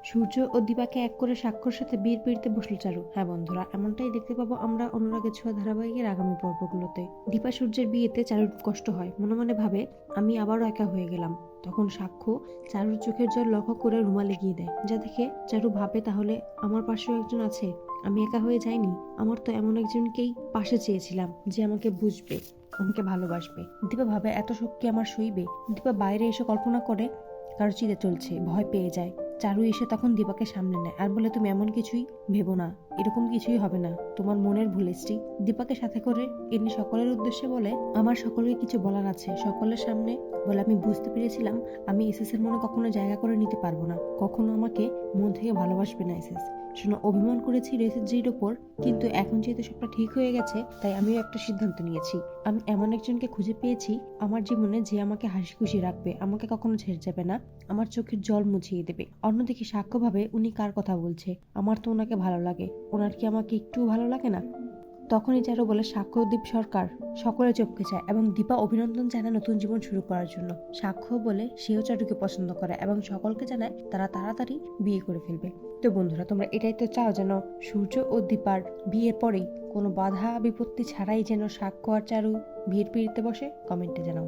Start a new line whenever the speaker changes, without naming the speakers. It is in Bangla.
সূর্য ও দীপাকে এক করে সাক্ষর সাথে বিয়ের পিড়িতে বসলো চারু। হ্যাঁ বন্ধুরা, এমনটাই দেখতে পাবো আমরা অনুরাগের ছোঁয়া ধারাবাহিকের আগামী পর্বগুলোতে। দীপা সূর্যের বিয়েতে চারুর কষ্ট হয়, মনে মনে ভাবে আমি আবারও একা হয়ে গেলাম। তখন সাক্ষ্য চারুর চোখের জল লক্ষ্য করে রুমাল এগিয়ে দেয়, যা দেখে চারু ভাবে তাহলে আমার পাশেও একজন আছে, আমি একা হয়ে যাইনি। আমার তো এমন একজনকেই পাশে চেয়েছিলাম যে আমাকে বুঝবে, আমাকে ভালোবাসবে। দীপা ভাবে এত শক্তি আমার সইবে। দীপা বাইরে এসে কল্পনা করে কারো চিৎকার চলছে, ভয় পেয়ে যায়। চারু এসে তখন দীপাকে সামনে নেয় আর বলে, তুমি এমন কিছুই ভেবো না, এরকম কিছুই হবে না, তোমার মনের ভুল শ্রী। দীপাকে সাথে করে এমনি সকলের উদ্দেশ্যে বলে, আমার সকলের কিছু বলার আছে। সকলের সামনে বলে, আমি বুঝতে পেরেছিলাম আমি এসএস এর মনে কখনো জায়গা করে নিতে পারবো না, কখনো আমাকে মন থেকে ভালোবাসবে না এসএস। শোনো, অভিমান করেছি রেসের ওপর, কিন্তু এখন যেহেতু সবটা ঠিক হয়ে গেছে তাই আমিও একটা সিদ্ধান্ত নিয়েছি। আমি এমন একজনকে খুঁজে পেয়েছি আমার জীবনে যে আমাকে হাসি খুশি রাখবে, আমাকে কখনো ছেড়ে যাবে না, আমার চোখের জল মুছিয়ে দেবে। অন্যদিকে সাক্ষ্য ভাবে উনি কার কথা বলছে, আমার তো ওনাকে ভালো লাগে, ওনার কি আমাকে একটুও ভালো লাগে না? তখনই চারু বলে, সাক্ষ্যদীপ সরকার সকলে চমকে যায় এবং দীপা অভিনন্দন জানায় নতুন জীবন শুরু করার জন্য। সাক্ষ্য বলে সেও চারুকে পছন্দ করে এবং সকলকে জানায় তারা তাড়াতাড়ি বিয়ে করে ফেলবে। তো বন্ধুরা, তোমরা এটাই তো চাও যেন সূর্য ও দীপার বিয়ের পরেই কোনো বাধা বিপত্তি ছাড়াই যেন সাক্ষ্য আর চারু বিয়ের পিড়িতে বসে? কমেন্টে জানাও।